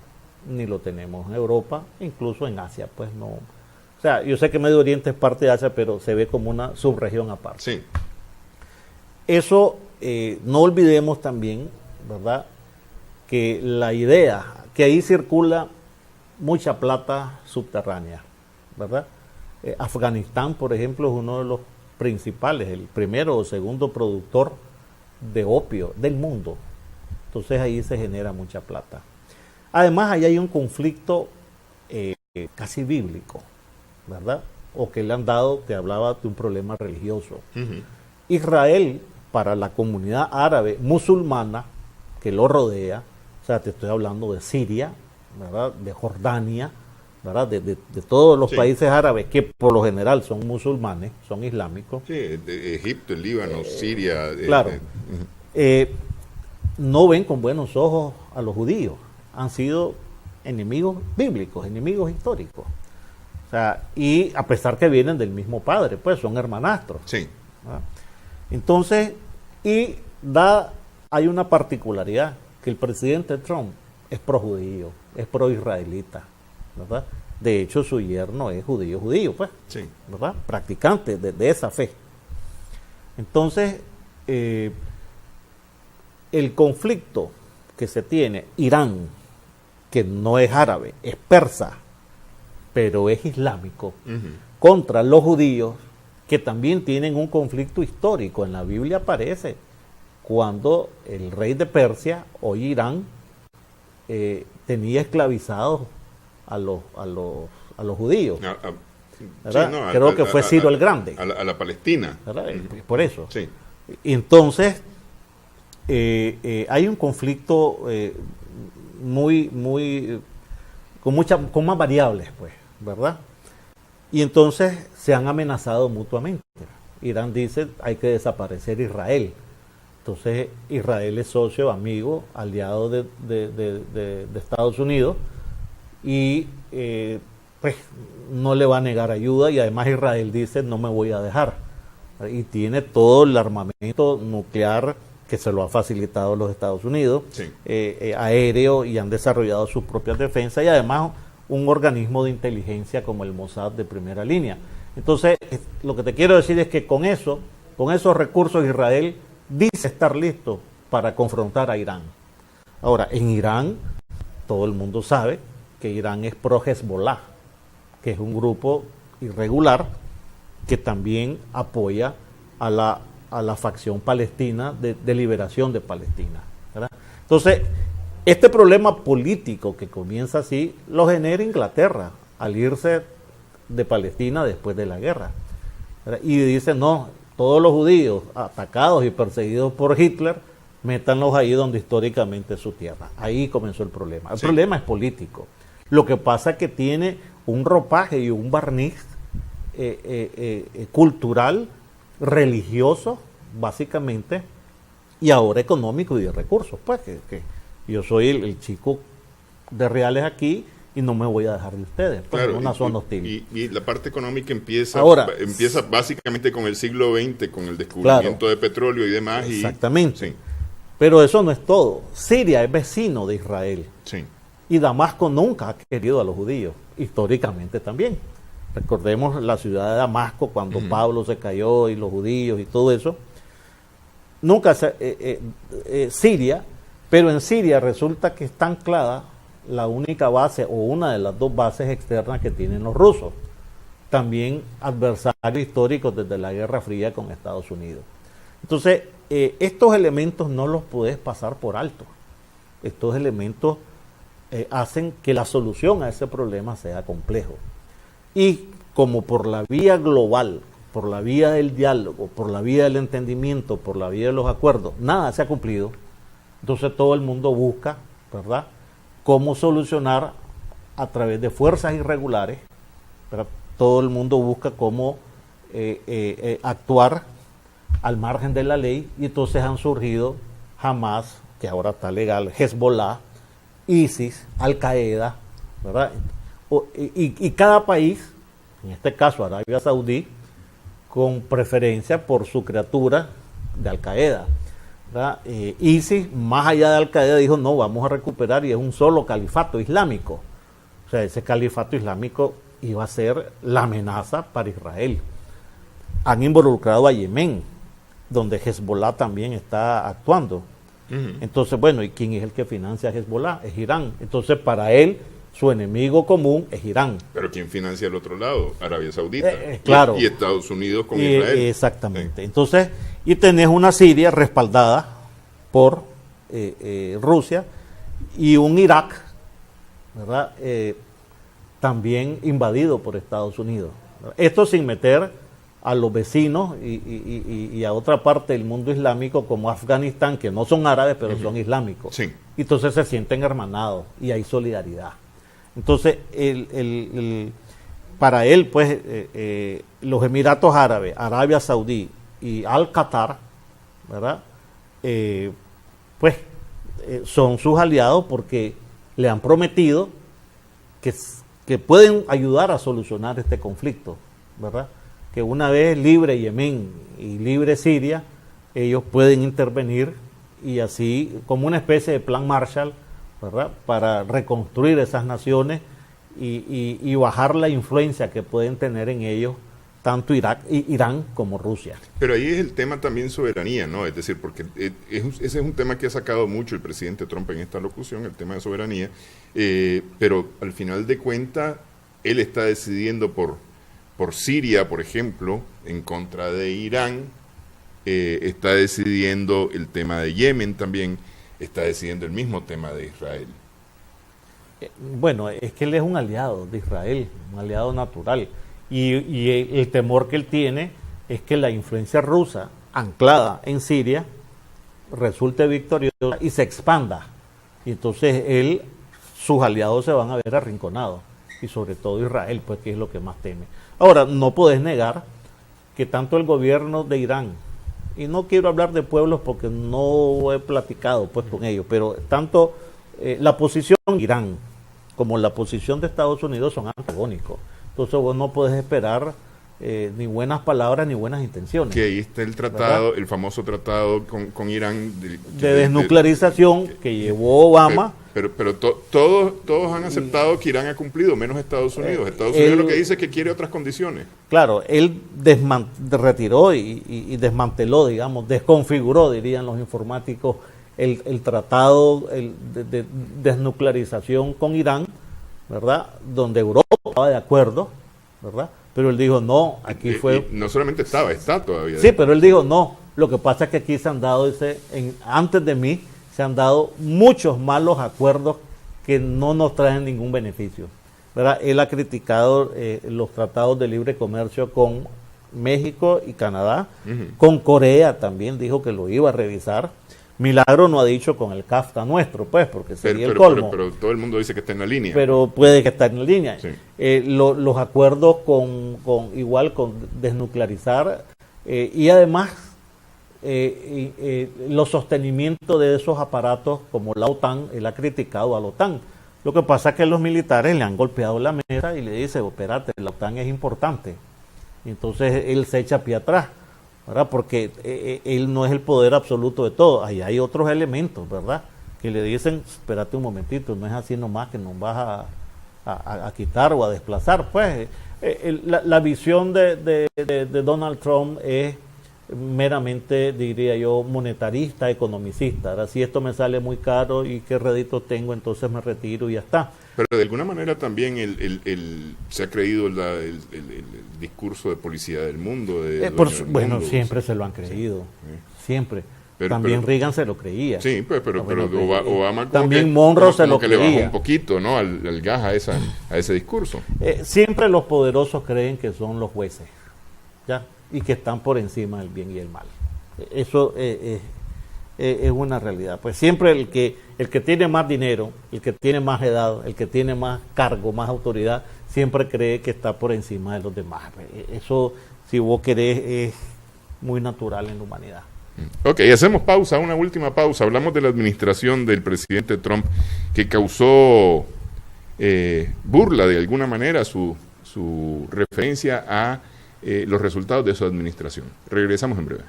ni lo tenemos en Europa, incluso en Asia, pues no. O sea, yo sé que Medio Oriente es parte de Asia, pero se ve como una subregión aparte. Sí. Eso, no olvidemos también, ¿verdad?, que la idea, que ahí circula mucha plata subterránea, ¿verdad? Afganistán, por ejemplo, es uno de los principales, el primero o segundo productor de opio del mundo. Entonces ahí se genera mucha plata. Además, ahí hay un conflicto casi bíblico, ¿verdad? O que le han dado, te hablaba de un problema religioso. Uh-huh. Israel, para la comunidad árabe musulmana que lo rodea, o sea, te estoy hablando de Siria, ¿verdad?, de Jordania, ¿verdad?, de todos los países árabes que por lo general son musulmanes, son islámicos. Sí, de Egipto, el Líbano, Siria. Claro. No ven con buenos ojos a los judíos. Han sido enemigos bíblicos, enemigos históricos. O sea, y a pesar que vienen del mismo padre, pues son hermanastros. Sí. ¿Verdad? Entonces, hay una particularidad, que el presidente Trump es pro-judío, es pro-israelita, ¿verdad? De hecho, su yerno es judío, pues, sí, ¿verdad? Practicante de esa fe. Entonces, el conflicto que se tiene, Irán, que no es árabe, es persa, pero es islámico, contra los judíos, que también tienen un conflicto histórico. En la Biblia aparece cuando el rey de Persia, hoy Irán, tenía esclavizados a los judíos. ¿Verdad? Sí, no, creo que fue Ciro el Grande. A la Palestina. ¿Verdad? Por eso. Sí. Entonces, hay un conflicto con más variables, pues, ¿verdad? Y entonces se han amenazado mutuamente. Irán dice, hay que desaparecer Israel. Entonces Israel es socio, amigo, aliado de Estados Unidos, y pues no le va a negar ayuda, y además Israel dice, no me voy a dejar. Y tiene todo el armamento nuclear que se lo ha facilitado los Estados Unidos, sí, aéreo, y han desarrollado sus propias defensas, y además un organismo de inteligencia como el Mossad de primera línea. Entonces, lo que te quiero decir es que con esos recursos Israel dice estar listo para confrontar a Irán. Ahora, en Irán, todo el mundo sabe que Irán es pro-Hezbollah, que es un grupo irregular que también apoya a la facción palestina de liberación de Palestina, ¿verdad? Entonces, este problema político que comienza así, lo genera Inglaterra al irse de Palestina después de la guerra, ¿verdad? Y dice, no, todos los judíos atacados y perseguidos por Hitler, métanlos ahí donde históricamente es su tierra. Ahí comenzó el problema. El problema es político. Lo que pasa es que tiene un ropaje y un barniz cultural, religioso, básicamente, y ahora económico y de recursos. Pues que yo soy el chico de reales aquí y no me voy a dejar de ustedes, pues, claro, en una zona hostil. Y la parte económica empieza básicamente con el siglo XX, con el descubrimiento de petróleo y demás. Exactamente. Pero eso no es todo. Siria es vecino de Israel. Sí. Y Damasco nunca ha querido a los judíos, históricamente también. Recordemos la ciudad de Damasco, cuando Pablo se cayó y los judíos y todo eso. Nunca Siria, pero en Siria resulta que está anclada la única base o una de las dos bases externas que tienen los rusos, también adversarios históricos desde la Guerra Fría con Estados Unidos. Entonces, estos elementos no los puedes pasar por alto. Estos elementos hacen que la solución a ese problema sea complejo. Y como por la vía global, por la vía del diálogo, por la vía del entendimiento, por la vía de los acuerdos, nada se ha cumplido, entonces todo el mundo busca, ¿verdad?, cómo solucionar a través de fuerzas irregulares, ¿verdad? Todo el mundo busca cómo actuar al margen de la ley, y entonces han surgido Hamas, que ahora está legal, Hezbollah, ISIS, Al-Qaeda, ¿verdad? Y cada país, en este caso Arabia Saudí, con preferencia por su criatura de Al-Qaeda, ISIS, más allá de Al-Qaeda, dijo, no, vamos a recuperar, y es un solo califato islámico. O sea, ese califato islámico iba a ser la amenaza para Israel. Han involucrado a Yemen, donde Hezbollah también está actuando. Entonces, bueno, ¿y quién es el que financia a Hezbollah? Es Irán. Entonces, para él, su enemigo común es Irán. Pero ¿quién financia el otro lado? Arabia Saudita. Claro. Y Estados Unidos con Israel. Exactamente. Entonces, y tenés una Siria respaldada por Rusia y un Irak, ¿verdad? También invadido por Estados Unidos. Esto sin meter a los vecinos y a otra parte del mundo islámico como Afganistán, que no son árabes, pero son islámicos. Sí. Entonces se sienten hermanados y hay solidaridad. Entonces, para él, pues, los Emiratos Árabes, Arabia Saudí y Al-Qatar, ¿verdad? Son sus aliados porque le han prometido que pueden ayudar a solucionar este conflicto, ¿verdad? Que una vez libre Yemen y libre Siria, ellos pueden intervenir y así, como una especie de plan Marshall, ¿verdad? Para reconstruir esas naciones y bajar la influencia que pueden tener en ellos tanto Irán como Rusia. Pero ahí es el tema también soberanía, ¿no? Es decir, porque ese es un tema que ha sacado mucho el presidente Trump en esta locución, el tema de soberanía, pero al final de cuentas, él está decidiendo por Siria, por ejemplo, en contra de Irán, está decidiendo el tema de Yemen también, está decidiendo el mismo tema de Israel. Bueno, es que él es un aliado de Israel, un aliado natural. Y el temor que él tiene es que la influencia rusa anclada en Siria resulte victoriosa y se expanda. Y entonces sus aliados se van a ver arrinconados. Y sobre todo Israel, pues, que es lo que más teme. Ahora, no podés negar que tanto el gobierno de Irán, y no quiero hablar de pueblos porque no he platicado pues con ellos, pero tanto la posición de Irán como la posición de Estados Unidos son antagónicos. Entonces vos no podés esperar ni buenas palabras ni buenas intenciones. Que ahí está el tratado, ¿verdad? El famoso tratado con Irán de desnuclearización que llevó Obama. Pero todos han aceptado que Irán ha cumplido, menos Estados Unidos. Estados Unidos lo que dice es que quiere otras condiciones. Claro, él retiró y desmanteló, digamos, desconfiguró, dirían los informáticos, el tratado de desnuclearización con Irán, ¿verdad? Donde Europa estaba de acuerdo, ¿verdad? Pero él dijo, no, aquí fue... no solamente está todavía. Sí, pero él dijo, no, lo que pasa es que aquí se han dado, antes de mí, se han dado muchos malos acuerdos que no nos traen ningún beneficio, ¿verdad? Él ha criticado los tratados de libre comercio con México y Canadá, con Corea también dijo que lo iba a revisar. Milagro no ha dicho con el CAFTA nuestro, pues, porque sería el colmo. Pero todo el mundo dice que está en la línea. Pero puede que esté en la línea. Sí. Los acuerdos con desnuclearizar y además los sostenimientos de esos aparatos como la OTAN, él ha criticado a la OTAN. Lo que pasa es que los militares le han golpeado la mesa y le dicen, espérate, la OTAN es importante. Y entonces él se echa pie atrás, ¿verdad? Porque él no es el poder absoluto de todo. Ahí hay otros elementos, ¿verdad? Que le dicen, espérate un momentito, no es así nomás que nos vas a quitar o a desplazar. Pues la visión de Donald Trump es meramente, diría yo, monetarista, economicista. Ahora, si esto me sale muy caro y qué rédito tengo, entonces me retiro y ya está. Pero de alguna manera también se ha creído el discurso de policía del mundo. Bueno, siempre se lo han creído, siempre. También Reagan se lo creía. Sí, pero Obama también Monroe se lo creía. Le bajó un poquito, ¿no? al gas a ese discurso. Siempre los poderosos creen que son los jueces, ¿ya? Y que están por encima del bien y el mal. Eso es una realidad. Pues siempre el que tiene más dinero, el que tiene más edad, el que tiene más cargo, más autoridad, siempre cree que está por encima de los demás. Eso, si vos querés, es muy natural en la humanidad. Ok, hacemos pausa, una última pausa. Hablamos de la administración del presidente Trump que causó burla de alguna manera su referencia a los resultados de su administración. Regresamos en breve.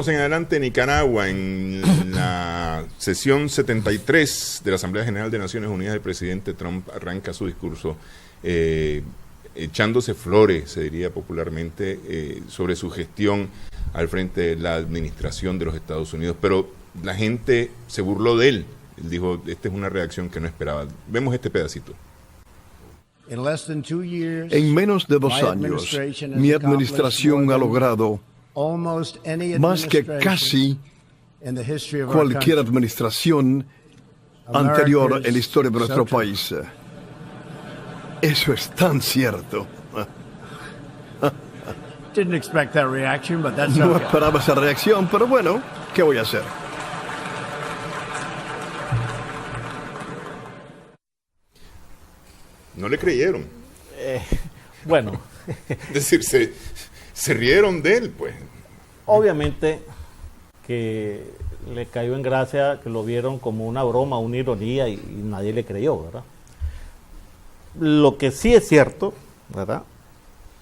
seguimos en adelante, Nicaragua, en la sesión 73 de la Asamblea General de Naciones Unidas, el presidente Trump arranca su discurso echándose flores, se diría popularmente, sobre su gestión al frente de la administración de los Estados Unidos, pero la gente se burló de él. Él dijo, esta es una reacción que no esperaba. Vemos este pedacito. En menos de 2 años, mi administración ha logrado más que casi cualquier administración anterior en la historia de nuestro país. Eso es tan cierto. No esperaba esa reacción, pero bueno, ¿qué voy a hacer? No le creyeron. Bueno. Es decir, se rieron de él, pues. Obviamente que le cayó en gracia, que lo vieron como una broma, una ironía, y nadie le creyó, ¿verdad? Lo que sí es cierto, ¿verdad?,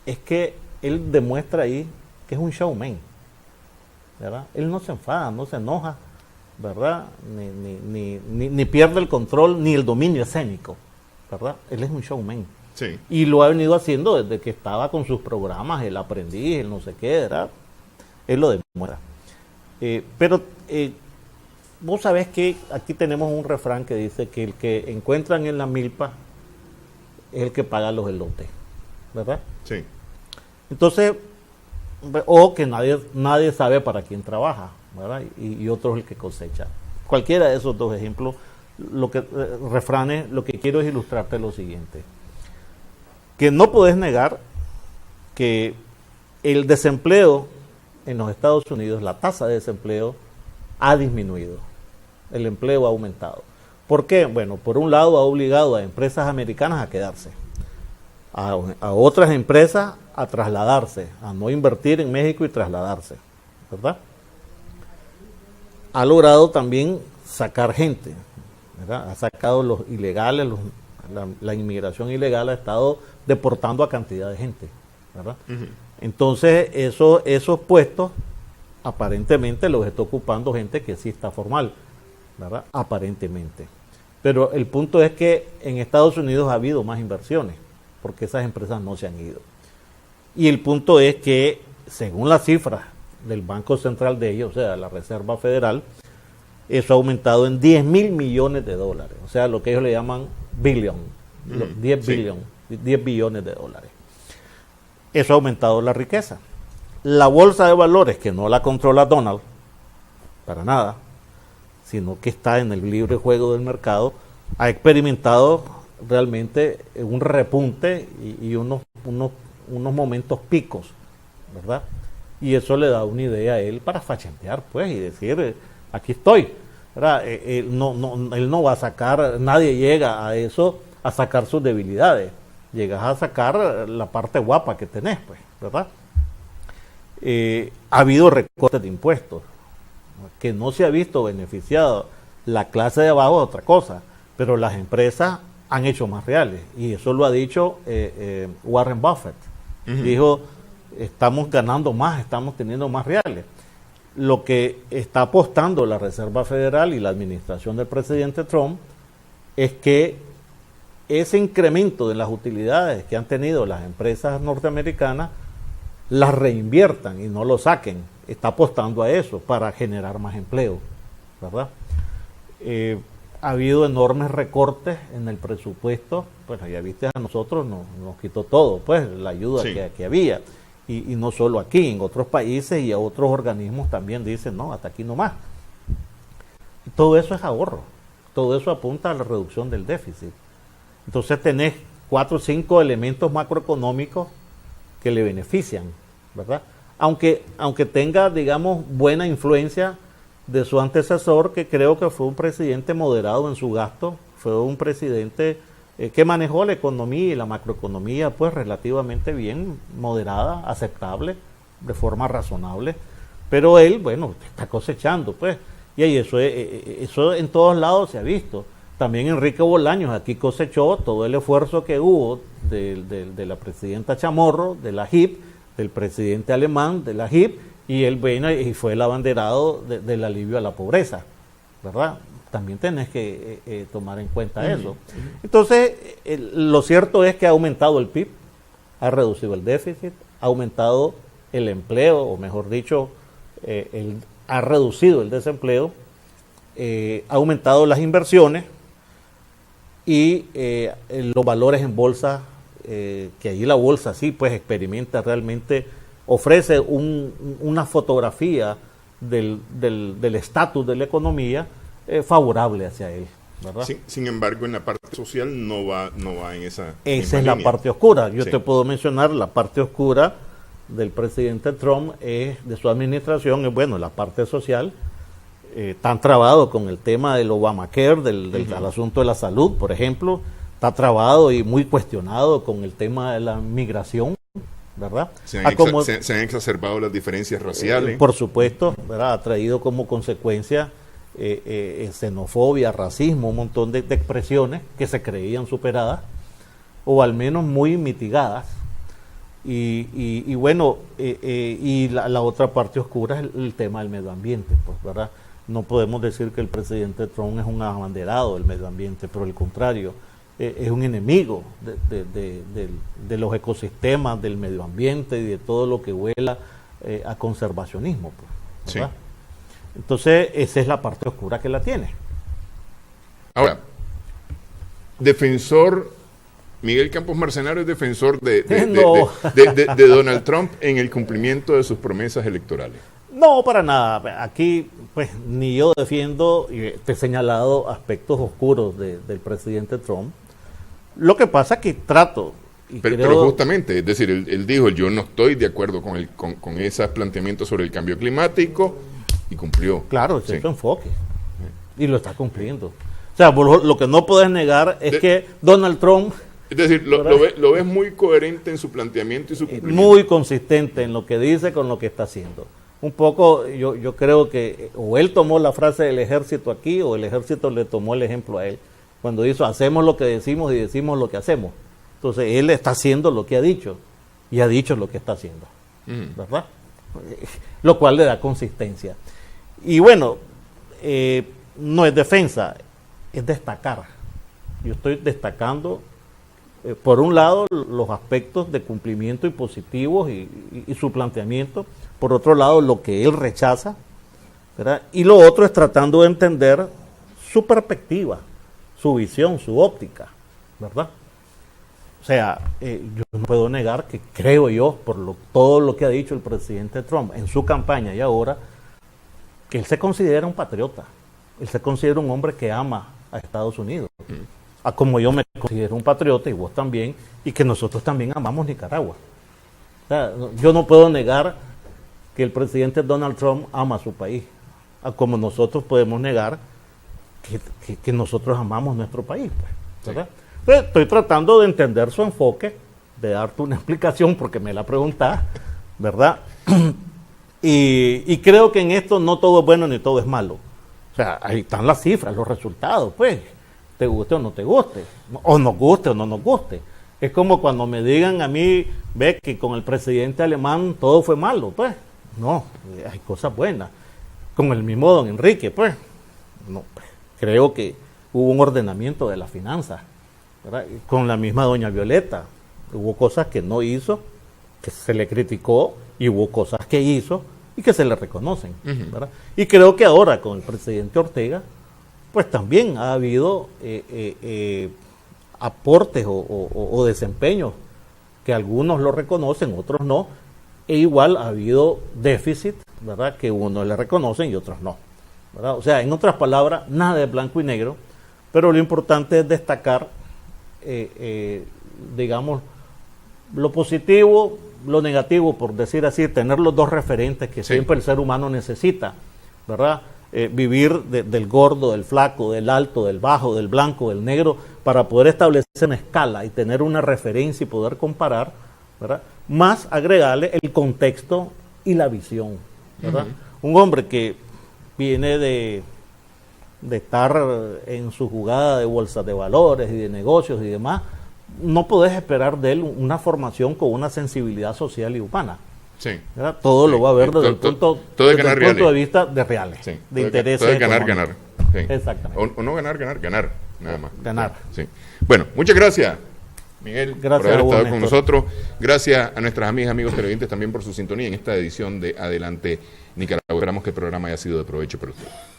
es que él demuestra ahí que es un showman, ¿verdad? Él no se enfada, no se enoja, ¿verdad? Ni pierde el control, ni el dominio escénico, ¿verdad? Él es un showman. Sí. Y lo ha venido haciendo desde que estaba con sus programas, el aprendiz, el no sé qué, ¿verdad? Él lo demuestra. Pero vos sabés que aquí tenemos un refrán que dice que el que encuentran en la milpa es el que paga los elotes, ¿verdad? Sí. Entonces, o que nadie sabe para quién trabaja, ¿verdad? Y otro es el que cosecha. Cualquiera de esos dos ejemplos, refranes, lo que quiero es ilustrarte lo siguiente. Que no podés negar que el desempleo en los Estados Unidos, la tasa de desempleo ha disminuido, el empleo ha aumentado. ¿Por qué? Bueno, por un lado ha obligado a empresas americanas a quedarse, a otras empresas a trasladarse, a no invertir en México y trasladarse, ¿verdad? Ha logrado también sacar gente, ¿verdad? Ha sacado los ilegales, la inmigración ilegal ha estado deportando a cantidad de gente, ¿verdad? Uh-huh. Entonces, esos puestos aparentemente los está ocupando gente que sí está formal, ¿verdad? Aparentemente. Pero el punto es que en Estados Unidos ha habido más inversiones, porque esas empresas no se han ido. Y el punto es que, según las cifras del Banco Central de ellos, o sea, la Reserva Federal, eso ha aumentado en 10,000 millones de dólares, o sea, lo que ellos le llaman billion, 10 billones de dólares. Eso ha aumentado la riqueza. La bolsa de valores, que no la controla Donald, para nada, sino que está en el libre juego del mercado, ha experimentado realmente un repunte y unos momentos picos, ¿verdad? Y eso le da una idea a él para fachentear, pues, y decir, aquí estoy, ¿verdad? Él no va a sacar, nadie llega a eso, a sacar sus debilidades. Llegas a sacar la parte guapa que tenés, pues, ¿verdad? Ha habido recortes de impuestos, que no se ha visto beneficiado. La clase de abajo es otra cosa, pero las empresas han hecho más reales, y eso lo ha dicho Warren Buffett. Uh-huh. Dijo, estamos ganando más, estamos teniendo más reales. Lo que está apostando la Reserva Federal y la administración del presidente Trump es que ese incremento de las utilidades que han tenido las empresas norteamericanas las reinviertan y no lo saquen. Está apostando a eso para generar más empleo, ¿verdad? Ha habido enormes recortes en el presupuesto. Bueno, ya viste, a nosotros nos quitó todo, pues, la ayuda que había. Y no solo aquí, en otros países y a otros organismos también dicen, no, hasta aquí nomás. Y todo eso es ahorro. Todo eso apunta a la reducción del déficit. Entonces tenés 4 o 5 elementos macroeconómicos que le benefician, ¿verdad? Aunque tenga, digamos, buena influencia de su antecesor, que creo que fue un presidente moderado en su gasto, fue un presidente que manejó la economía y la macroeconomía pues relativamente bien, moderada, aceptable, de forma razonable, pero él, bueno, está cosechando, pues, y eso en todos lados se ha visto. También Enrique Bolaños aquí cosechó todo el esfuerzo que hubo de la presidenta Chamorro, de la JIP, del presidente alemán, de la JIP, y él vino y fue el abanderado del alivio a la pobreza, ¿verdad? También tenés que tomar en cuenta eso. Entonces, lo cierto es que ha aumentado el PIB, ha reducido el déficit, ha aumentado el empleo, o mejor dicho, ha reducido el desempleo, ha aumentado las inversiones y los valores en bolsa, que allí la bolsa sí pues experimenta realmente, ofrece una fotografía del estatus de la economía favorable hacia él, ¿verdad? Sin embargo, en la parte social no va en esa Esa es la parte oscura. Yo Sí. te puedo mencionar la parte oscura del presidente Trump, de su administración, es bueno, la parte social. Están trabados con el tema del Obamacare, del asunto de la salud, por ejemplo. Está trabado y muy cuestionado con el tema de la migración, ¿verdad? Se han exacerbado las diferencias raciales. Por supuesto, ¿verdad? Ha traído como consecuencia xenofobia, racismo, un montón de expresiones que se creían superadas o al menos muy mitigadas. Y bueno, y la otra parte oscura es el tema del medio ambiente, pues, ¿verdad? No podemos decir que el presidente Trump es un abanderado del medio ambiente, pero al contrario, es un enemigo de los ecosistemas, del medio ambiente y de todo lo que huela a conservacionismo, pues, ¿verdad? Sí. Entonces, esa es la parte oscura que la tiene. Ahora, Miguel Campos Mercenario es defensor de Donald Trump en el cumplimiento de sus promesas electorales. No, para nada. Aquí, pues, ni yo defiendo, y te he señalado aspectos oscuros del presidente Trump. Lo que pasa es que trato... Pero justamente, es decir, él dijo, yo no estoy de acuerdo con esos planteamientos sobre el cambio climático, y cumplió. Claro, ese es su enfoque. Y lo está cumpliendo. O sea, lo que no puedes negar es que Donald Trump... Es decir, lo ves muy coherente en su planteamiento y su cumplimiento. Muy consistente en lo que dice con lo que está haciendo. Un poco, yo creo que o él tomó la frase del ejército aquí, o el ejército le tomó el ejemplo a él. Cuando dijo, hacemos lo que decimos y decimos lo que hacemos. Entonces, él está haciendo lo que ha dicho, y ha dicho lo que está haciendo. ¿Verdad? Lo cual le da consistencia. Y bueno, no es defensa, es destacar. Yo estoy destacando, por un lado, los aspectos de cumplimiento y positivos y su planteamiento. Por otro lado, lo que él rechaza, ¿verdad? Y lo otro es tratando de entender su perspectiva, su visión, su óptica, ¿verdad? O sea, yo no puedo negar que creo yo, por todo lo que ha dicho el presidente Trump en su campaña y ahora, que él se considera un patriota. Él se considera un hombre que ama a Estados Unidos. Como yo me considero un patriota y vos también, y que nosotros también amamos Nicaragua. O sea, yo no puedo negar que el presidente Donald Trump ama a su país, como nosotros podemos negar que nosotros amamos nuestro país, pues, ¿verdad? Entonces, estoy tratando de entender su enfoque, de darte una explicación porque me la preguntás, ¿verdad? Y creo que en esto no todo es bueno ni todo es malo. O sea, ahí están las cifras, los resultados, pues, te guste o no te guste, o nos guste o no nos guste. Es como cuando me digan a mí, ve que con el presidente alemán todo fue malo, pues. No, hay cosas buenas. Con el mismo don Enrique, pues, no, creo que hubo un ordenamiento de las finanzas, ¿verdad? Con la misma doña Violeta, hubo cosas que no hizo, que se le criticó, y hubo cosas que hizo y que se le reconocen, ¿verdad? Y creo que ahora con el presidente Ortega, pues también ha habido aportes o desempeños que algunos lo reconocen, otros no, e igual ha habido déficit, ¿verdad?, que unos le reconocen y otros no, ¿verdad? O sea, en otras palabras, nada de blanco y negro, pero lo importante es destacar, digamos, lo positivo, lo negativo, por decir así, tener los dos referentes que siempre el ser humano necesita, ¿verdad? Vivir del gordo, del flaco, del alto, del bajo, del blanco, del negro, para poder establecer una escala y tener una referencia y poder comparar, ¿verdad? Más agregarle el contexto y la visión, ¿verdad? Un hombre que viene de estar en su jugada de bolsas de valores y de negocios y demás, no podés esperar de él una formación con una sensibilidad social y humana, Sí. ¿verdad? Todo lo va a ver desde el punto de vista de reales, sí. de intereses. Todo es ganar. Sí. Exactamente. O no ganar, nada más. Ganar. Sí. Bueno, muchas gracias, Miguel, gracias por haber estado con Néstor. nosotros. Gracias a nuestras amigas, amigos televidentes también por su sintonía en esta edición de Adelante Nicaragua. Esperamos que el programa haya sido de provecho para ustedes.